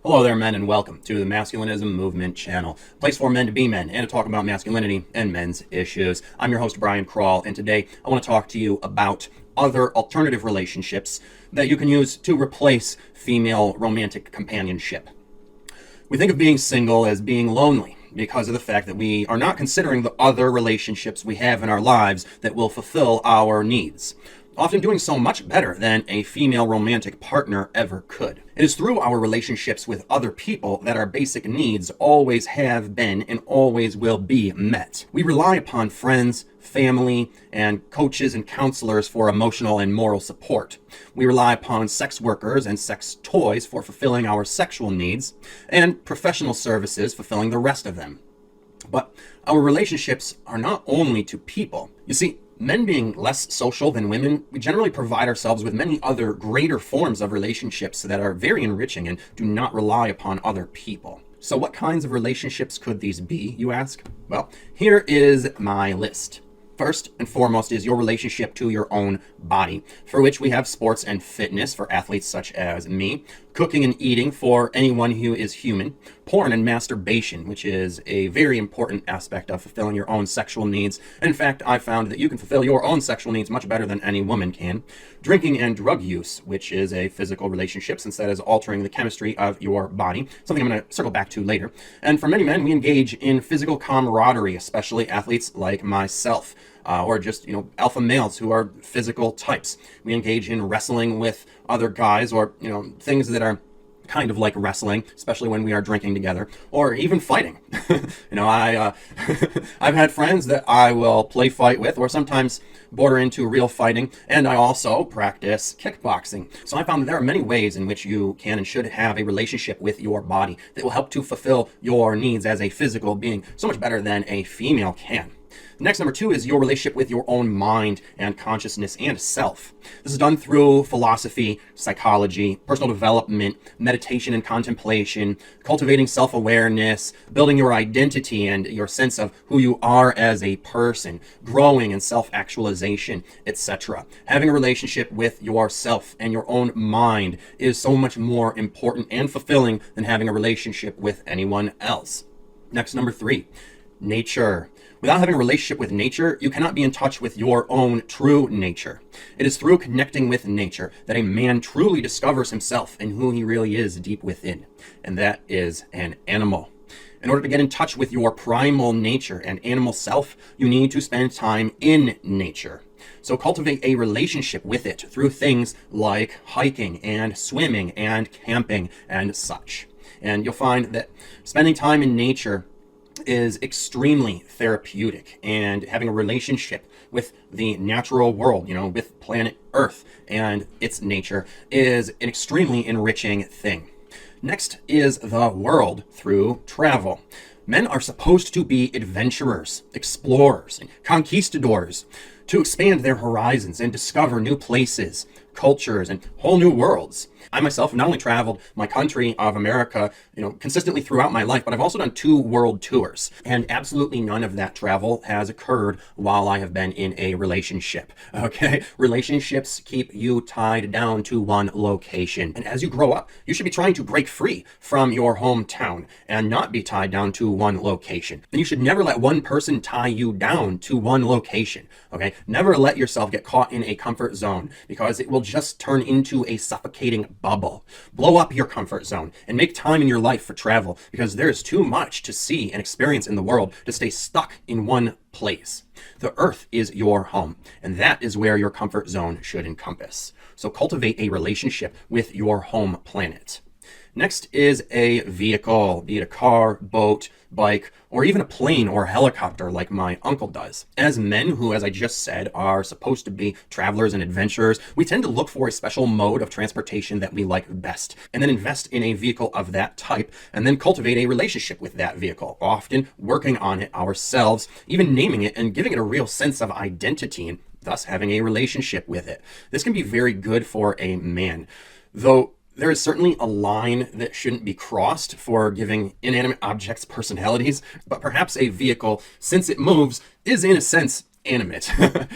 Hello there, men, and welcome to the Masculinism Movement channel, a place for men to be men and to talk about masculinity and men's issues. I'm your host, Brian Krall, and today I want to talk to you about other alternative relationships that you can use to replace female romantic companionship. We think of being single as being lonely because of the fact that we are not considering the other relationships we have in our lives that will fulfill our needs, often doing so much better than a female romantic partner ever could. It is through our relationships with other people that our basic needs always have been and always will be met. We rely upon friends, family, and coaches and counselors for emotional and moral support. We rely upon sex workers and sex toys for fulfilling our sexual needs, and professional services fulfilling the rest of them. But our relationships are not only to people. You see, men being less social than women, we generally provide ourselves with many other greater forms of relationships that are very enriching and do not rely upon other people. So what kinds of relationships could these be, you ask? Well, here is my list. First and foremost is your relationship to your own body, for which we have sports and fitness for athletes such as me, cooking and eating for anyone who is human, porn and masturbation, which is a very important aspect of fulfilling your own sexual needs. In fact, I found that you can fulfill your own sexual needs much better than any woman can. Drinking and drug use, which is a physical relationship since that is altering the chemistry of your body, something I'm going to circle back to later. And for many men, we engage in physical camaraderie, especially athletes like myself. Or just, alpha males who are physical types. We engage in wrestling with other guys, or, things that are kind of like wrestling, especially when we are drinking together, or even fighting. I've had friends that I will play fight with, or sometimes border into real fighting, and I also practice kickboxing. So I found that there are many ways in which you can and should have a relationship with your body that will help to fulfill your needs as a physical being so much better than a female can. Next, number 2 is your relationship with your own mind and consciousness and self. This is done through philosophy, psychology, personal development, meditation and contemplation, cultivating self-awareness, building your identity and your sense of who you are as a person, growing and self-actualization, etc. Having a relationship with yourself and your own mind is so much more important and fulfilling than having a relationship with anyone else. Next, number 3, nature. Without having a relationship with nature, you cannot be in touch with your own true nature. It is through connecting with nature that a man truly discovers himself and who he really is deep within, and that is an animal. In order to get in touch with your primal nature and animal self, you need to spend time in nature. So cultivate a relationship with it through things like hiking and swimming and camping and such. And you'll find that spending time in nature is extremely therapeutic, and having a relationship with the natural world, with planet Earth and its nature, is an extremely enriching thing. Next is the world through travel. Men are supposed to be adventurers, explorers, and conquistadors, to expand their horizons and discover new places, cultures, and whole new worlds. I myself have not only traveled my country of America, consistently throughout my life, but I've also done 2 world tours, and absolutely none of that travel has occurred while I have been in a relationship. Okay? Relationships keep you tied down to one location. And as you grow up, you should be trying to break free from your hometown and not be tied down to one location. And you should never let one person tie you down to one location. Okay? Never let yourself get caught in a comfort zone, because it will just turn into a suffocating bubble. Blow up your comfort zone and make time in your life for travel, because there is too much to see and experience in the world to stay stuck in one place. The earth is your home, and that is where your comfort zone should encompass. So cultivate a relationship with your home planet. Next is a vehicle, be it a car, boat, bike, or even a plane or helicopter like my uncle does. As men who, as I just said, are supposed to be travelers and adventurers, we tend to look for a special mode of transportation that we like best, and then invest in a vehicle of that type, and then cultivate a relationship with that vehicle, often working on it ourselves, even naming it and giving it a real sense of identity, and thus having a relationship with it. This can be very good for a man, though there is certainly a line that shouldn't be crossed for giving inanimate objects personalities, but perhaps a vehicle, since it moves, is in a sense animate.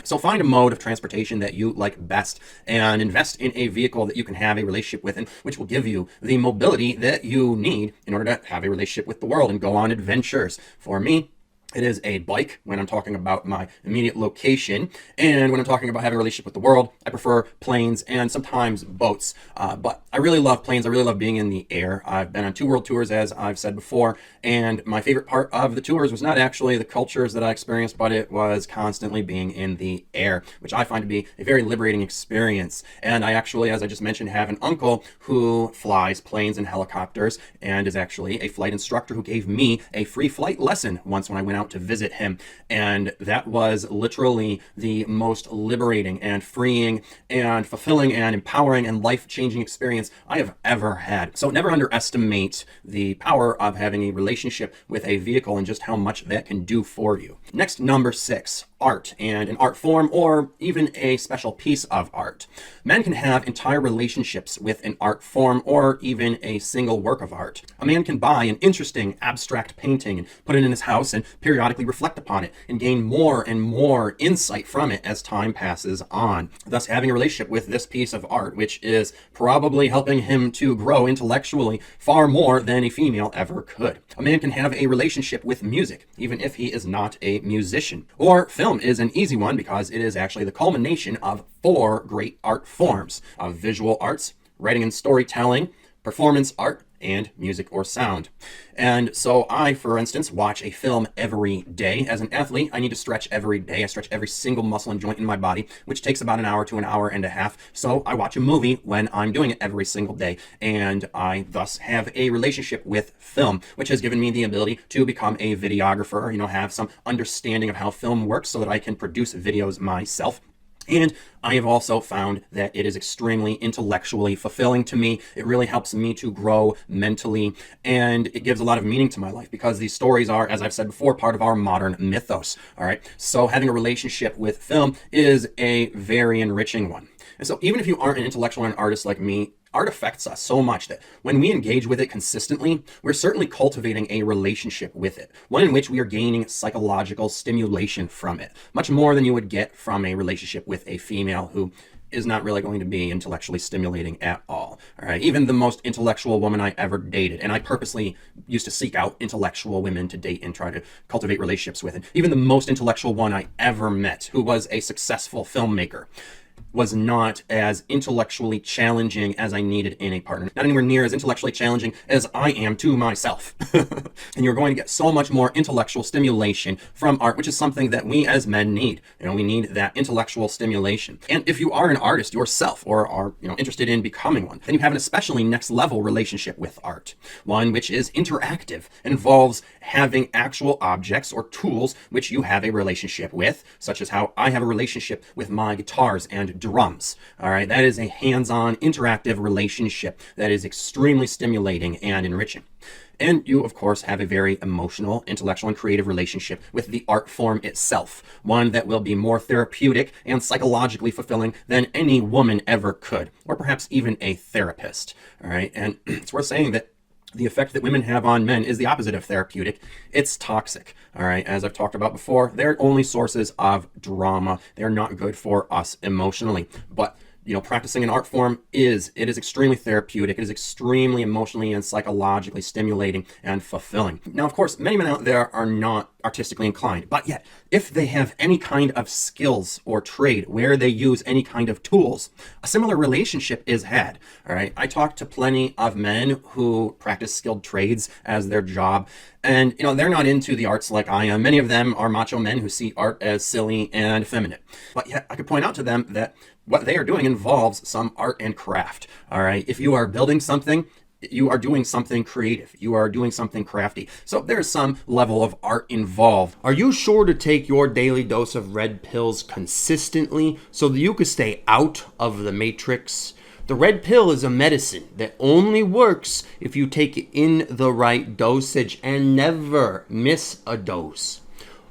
So find a mode of transportation that you like best and invest in a vehicle that you can have a relationship with, and which will give you the mobility that you need in order to have a relationship with the world and go on adventures. For me, it is a bike when I'm talking about my immediate location. And when I'm talking about having a relationship with the world, I prefer planes and sometimes boats. But I really love planes. I really love being in the air. I've been on 2 world tours, as I've said before. And my favorite part of the tours was not actually the cultures that I experienced, but it was constantly being in the air, which I find to be a very liberating experience. And I actually, as I just mentioned, have an uncle who flies planes and helicopters and is actually a flight instructor who gave me a free flight lesson once when I went out to visit him. And that was literally the most liberating and freeing and fulfilling and empowering and life-changing experience I have ever had. So never underestimate the power of having a relationship with a vehicle and just how much that can do for you. Next, number 6, art and an art form or even a special piece of art. Men can have entire relationships with an art form or even a single work of art. A man can buy an interesting abstract painting and put it in his house and periodically reflect upon it and gain more and more insight from it as time passes on, thus having a relationship with this piece of art, which is probably helping him to grow intellectually far more than a female ever could. A man can have a relationship with music, even if he is not a musician. Or film is an easy one because it is actually the culmination of 4 great art forms of visual arts, writing and storytelling, performance art, and music or sound. And so I, for instance, watch a film every day. As an athlete, I need to stretch every day. I stretch every single muscle and joint in my body, which takes about an hour to an hour and a half. So I watch a movie when I'm doing it every single day. And I thus have a relationship with film, which has given me the ability to become a videographer, have some understanding of how film works so that I can produce videos myself. And I have also found that it is extremely intellectually fulfilling to me. It really helps me to grow mentally, and it gives a lot of meaning to my life because these stories are, as I've said before, part of our modern mythos. All right. So having a relationship with film is a very enriching one. And so even if you aren't an intellectual or an artist like me, art affects us so much that when we engage with it consistently, we're certainly cultivating a relationship with it, one in which we are gaining psychological stimulation from it, much more than you would get from a relationship with a female who is not really going to be intellectually stimulating at all. All right. Even the most intellectual woman I ever dated, and I purposely used to seek out intellectual women to date and try to cultivate relationships with. And even the most intellectual one I ever met, who was a successful filmmaker, was not as intellectually challenging as I needed in a partner. Not anywhere near as intellectually challenging as I am to myself. And you're going to get so much more intellectual stimulation from art, which is something that we as men need. We need that intellectual stimulation. And if you are an artist yourself or are, interested in becoming one, then you have an especially next level relationship with art. One which is interactive and involves having actual objects or tools which you have a relationship with, such as how I have a relationship with my guitars and drums. All right, that is a hands-on interactive relationship that is extremely stimulating and enriching. And you, of course, have a very emotional, intellectual, and creative relationship with the art form itself, one that will be more therapeutic and psychologically fulfilling than any woman ever could, or perhaps even a therapist. All right, and it's worth saying that the effect that women have on men is the opposite of therapeutic. It's toxic. All right. As I've talked about before, they're only sources of drama. They're not good for us emotionally. But practicing an art form is extremely therapeutic. It is extremely emotionally and psychologically stimulating and fulfilling. Now, of course, many men out there are not artistically inclined, but yet, if they have any kind of skills or trade where they use any kind of tools, a similar relationship is had. All right. I talk to plenty of men who practice skilled trades as their job, and they're not into the arts like I am. Many of them are macho men who see art as silly and effeminate. But yet, I could point out to them that what they are doing involves some art and craft. All right. If you are building something, you are doing something creative. You are doing something crafty. So there's some level of art involved. Are you sure to take your daily dose of red pills consistently so that you can stay out of the matrix? The red pill is a medicine that only works if you take it in the right dosage and never miss a dose.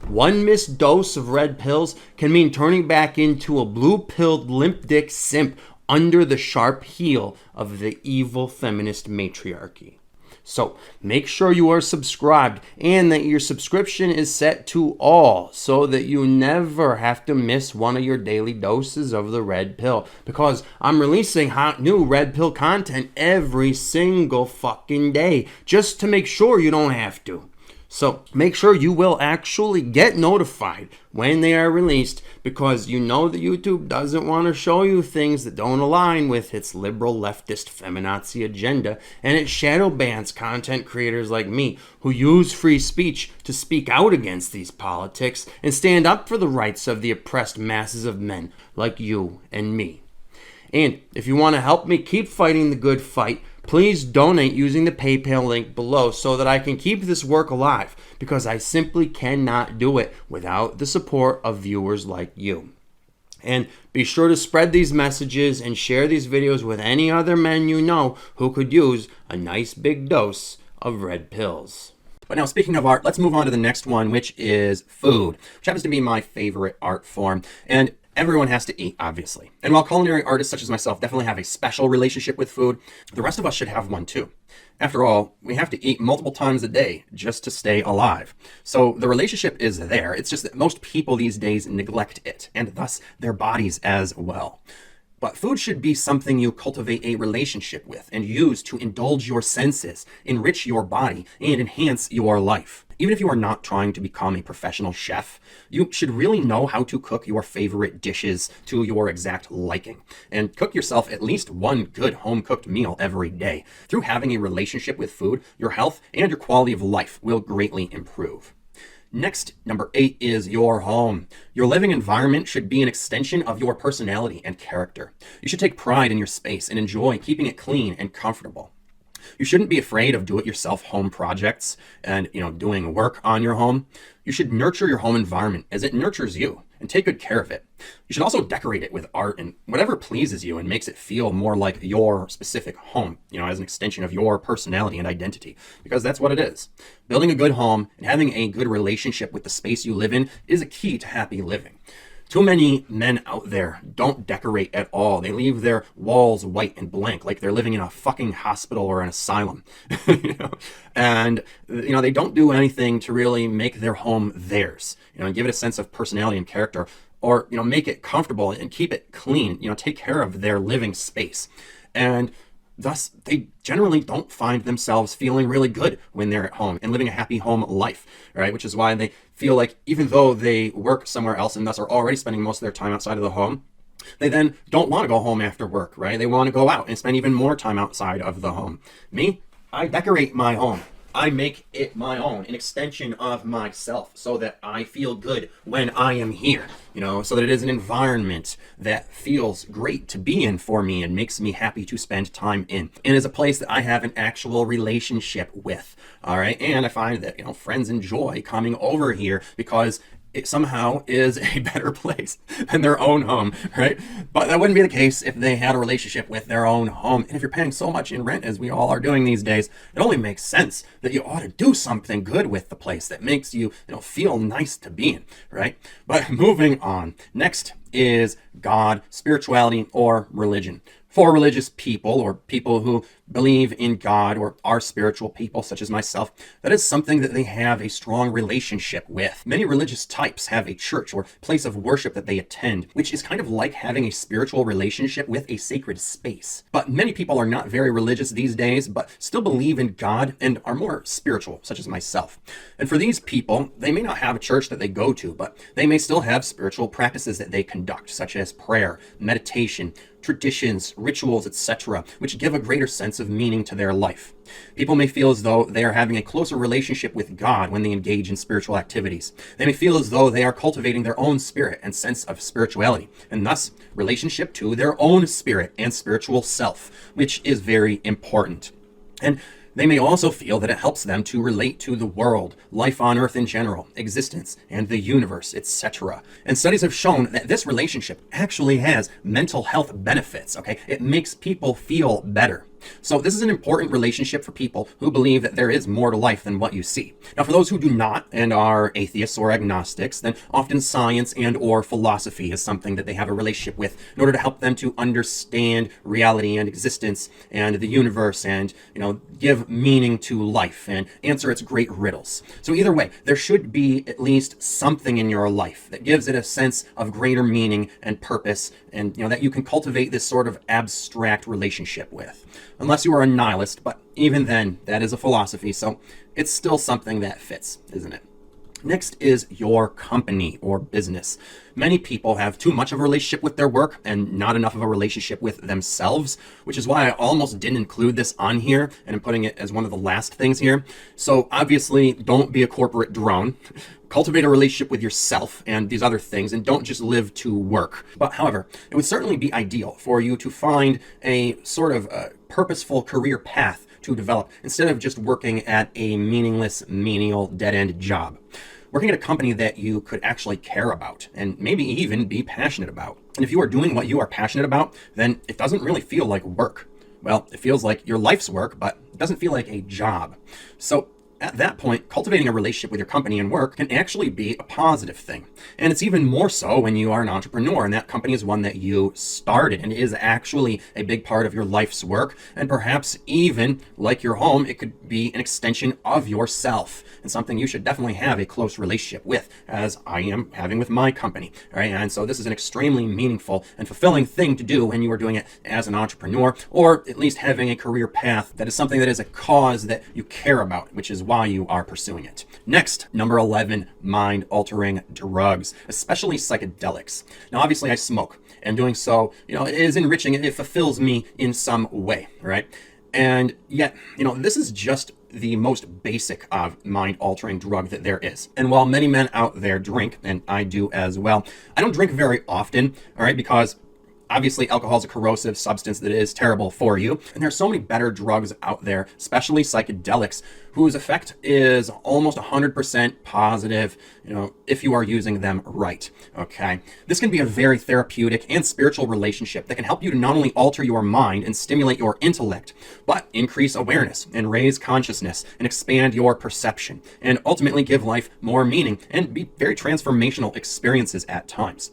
One missed dose of red pills can mean turning back into a blue-pilled limp dick simp under the sharp heel of the evil feminist matriarchy. So make sure you are subscribed and that your subscription is set to all so that you never have to miss one of your daily doses of the red pill, because I'm releasing hot new red pill content every single fucking day just to make sure you don't have to. So make sure you will actually get notified when they are released, because you know that YouTube doesn't want to show you things that don't align with its liberal leftist feminazi agenda, and it shadow bans content creators like me who use free speech to speak out against these politics and stand up for the rights of the oppressed masses of men like you and me. And if you want to help me keep fighting the good fight, please donate using the PayPal link below so that I can keep this work alive, because I simply cannot do it without the support of viewers like you. And be sure to spread these messages and share these videos with any other men you know who could use a nice big dose of red pills. But now, speaking of art, let's move on to the next one, which is food, which happens to be my favorite art form. And everyone has to eat, obviously. And while culinary artists such as myself definitely have a special relationship with food, the rest of us should have one too. After all, we have to eat multiple times a day just to stay alive. So the relationship is there. It's just that most people these days neglect it, and thus their bodies as well. But food should be something you cultivate a relationship with and use to indulge your senses, enrich your body, and enhance your life. Even if you are not trying to become a professional chef, you should really know how to cook your favorite dishes to your exact liking, and cook yourself at least one good home-cooked meal every day. Through having a relationship with food, your health and your quality of life will greatly improve. Next, number 8 is your home. Your living environment should be an extension of your personality and character. You should take pride in your space and enjoy keeping it clean and comfortable. You shouldn't be afraid of do-it-yourself home projects and, doing work on your home. You should nurture your home environment as it nurtures you, and take good care of it. You should also decorate it with art and whatever pleases you and makes it feel more like your specific home, as an extension of your personality and identity, because that's what it is. Building a good home and having a good relationship with the space you live in is a key to happy living. Too many men out there don't decorate at all. They leave their walls white and blank, like they're living in a fucking hospital or an asylum. And they don't do anything to really make their home theirs, and give it a sense of personality and character, or make it comfortable and keep it clean, take care of their living space. And thus, they generally don't find themselves feeling really good when they're at home and living a happy home life, right? Which is why they feel like even though they work somewhere else and thus are already spending most of their time outside of the home, they then don't want to go home after work, right? They want to go out and spend even more time outside of the home. Me, I decorate my home. I make it my own, an extension of myself, so that I feel good when I am here, so that it is an environment that feels great to be in for me and makes me happy to spend time in, and is a place that I have an actual relationship with, all right? And I find that, friends enjoy coming over here because it somehow is a better place than their own home, right? But that wouldn't be the case if they had a relationship with their own home. And if you're paying so much in rent as we all are doing these days, it only makes sense that you ought to do something good with the place that makes you, feel nice to be in, right? But moving on, next is God, spirituality, or religion. For religious people, or people who believe in God or are spiritual people such as myself, that is something that they have a strong relationship with. Many religious types have a church or place of worship that they attend, which is kind of like having a spiritual relationship with a sacred space. But many people are not very religious these days, but still believe in God and are more spiritual, such as myself. And for these people, they may not have a church that they go to, but they may still have spiritual practices that they conduct, such as prayer, meditation, traditions, rituals, etc., which give a greater sense of meaning to their life. People may feel as though they are having a closer relationship with God when they engage in spiritual activities. They may feel as though they are cultivating their own spirit and sense of spirituality, and thus relationship to their own spirit and spiritual self, which is very important. And they may also feel that it helps them to relate to the world, life on Earth in general, existence, and the universe, etc. And studies have shown that this relationship actually has mental health benefits, okay? It makes people feel better. So this is an important relationship for people who believe that there is more to life than what you see. Now, for those who do not and are atheists or agnostics, then often science and or philosophy is something that they have a relationship with in order to help them to understand reality and existence and the universe and, give meaning to life and answer its great riddles. So either way, there should be at least something in your life that gives it a sense of greater meaning and purpose, and that you can cultivate this sort of abstract relationship with. Unless you are a nihilist, but even then, that is a philosophy, so it's still something that fits, isn't it? Next is your company or business. Many people have too much of a relationship with their work and not enough of a relationship with themselves, which is why I almost didn't include this on here, and I'm putting it as one of the last things here. So obviously, don't be a corporate drone. Cultivate a relationship with yourself and these other things, and don't just live to work. But however, it would certainly be ideal for you to find a sort of purposeful career path to develop instead of just working at a meaningless, menial, dead-end job. Working at a company that you could actually care about and maybe even be passionate about. And if you are doing what you are passionate about, then it doesn't really feel like work. Well, it feels like your life's work, but it doesn't feel like a job. So at that point, cultivating a relationship with your company and work can actually be a positive thing. And it's even more so when you are an entrepreneur and that company is one that you started and is actually a big part of your life's work. And perhaps even like your home, it could be an extension of yourself and something you should definitely have a close relationship with, as I am having with my company. All right. And so this is an extremely meaningful and fulfilling thing to do when you are doing it as an entrepreneur, or at least having a career path that is something that is a cause that you care about, which is why you are pursuing it. Next, number 11, mind-altering drugs, especially psychedelics. Now, obviously, I smoke, and doing so, it is enriching. It fulfills me in some way, right? And yet, this is just the most basic of mind-altering drug that there is. And while many men out there drink, and I do as well, I don't drink very often, all right, because obviously, alcohol is a corrosive substance that is terrible for you. And there are so many better drugs out there, especially psychedelics, whose effect is almost 100% positive, if you are using them right, okay? This can be a very therapeutic and spiritual relationship that can help you to not only alter your mind and stimulate your intellect, but increase awareness and raise consciousness and expand your perception and ultimately give life more meaning and be very transformational experiences at times.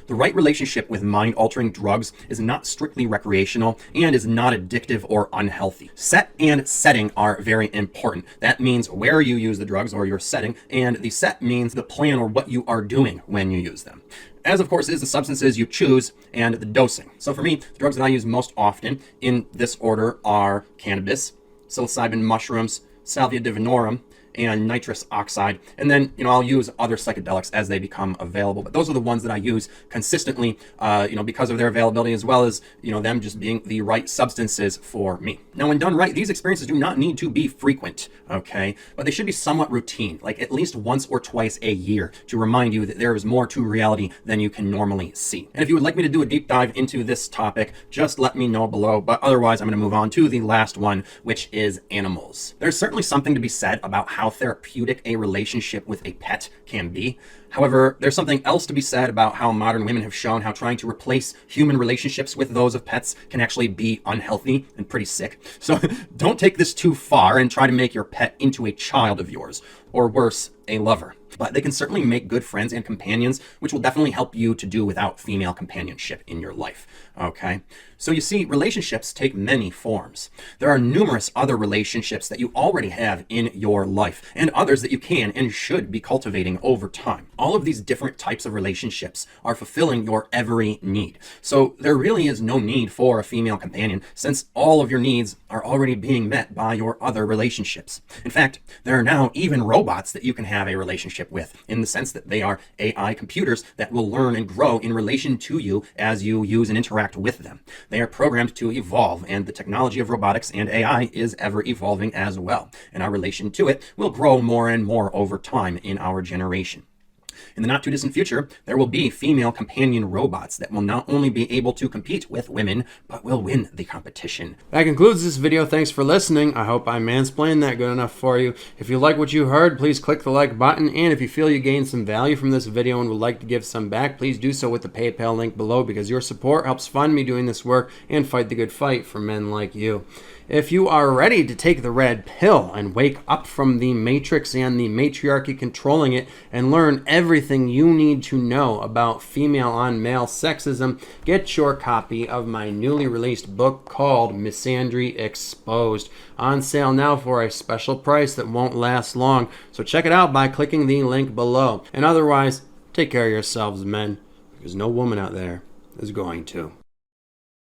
The right relationship with mind-altering drugs is not strictly recreational and is not addictive or unhealthy. Set and setting are very important. That means where you use the drugs or your setting, and the set means the plan or what you are doing when you use them. As of course is the substances you choose and the dosing. So for me, the drugs that I use most often in this order are cannabis, psilocybin mushrooms, salvia divinorum, and nitrous oxide. And then, I'll use other psychedelics as they become available. But those are the ones that I use consistently, because of their availability, as well as, them just being the right substances for me. Now, when done right, these experiences do not need to be frequent, okay? But they should be somewhat routine, like at least once or twice a year, to remind you that there is more to reality than you can normally see. And if you would like me to do a deep dive into this topic, just let me know below. But otherwise, I'm going to move on to the last one, which is animals. There's certainly something to be said about how therapeutic a relationship with a pet can be. However, there's something else to be said about how modern women have shown how trying to replace human relationships with those of pets can actually be unhealthy and pretty sick. So don't take this too far and try to make your pet into a child of yours, or worse, a lover. But they can certainly make good friends and companions, which will definitely help you to do without female companionship in your life, okay? So you see, relationships take many forms. There are numerous other relationships that you already have in your life, and others that you can and should be cultivating over time. All of these different types of relationships are fulfilling your every need. So there really is no need for a female companion, since all of your needs are already being met by your other relationships. In fact, there are now even robots that you can have a relationship with, in the sense that they are AI computers that will learn and grow in relation to you as you use and interact with them. They are programmed to evolve, and the technology of robotics and AI is ever evolving as well. And our relation to it will grow more and more over time in our generation. In the not too distant future, there will be female companion robots that will not only be able to compete with women, but will win the competition. That concludes this video. Thanks for listening. I hope I mansplained that good enough for you. If you like what you heard, please click the like button. And if you feel you gained some value from this video and would like to give some back, please do so with the PayPal link below, because your support helps fund me doing this work and fight the good fight for men like you. If you are ready to take the red pill and wake up from the matrix and the matriarchy controlling it and learn everything you need to know about female on male sexism, get your copy of my newly released book called Misandry Exposed, on sale now for a special price that won't last long. So check it out by clicking the link below. And otherwise, take care of yourselves, men, because no woman out there is going to.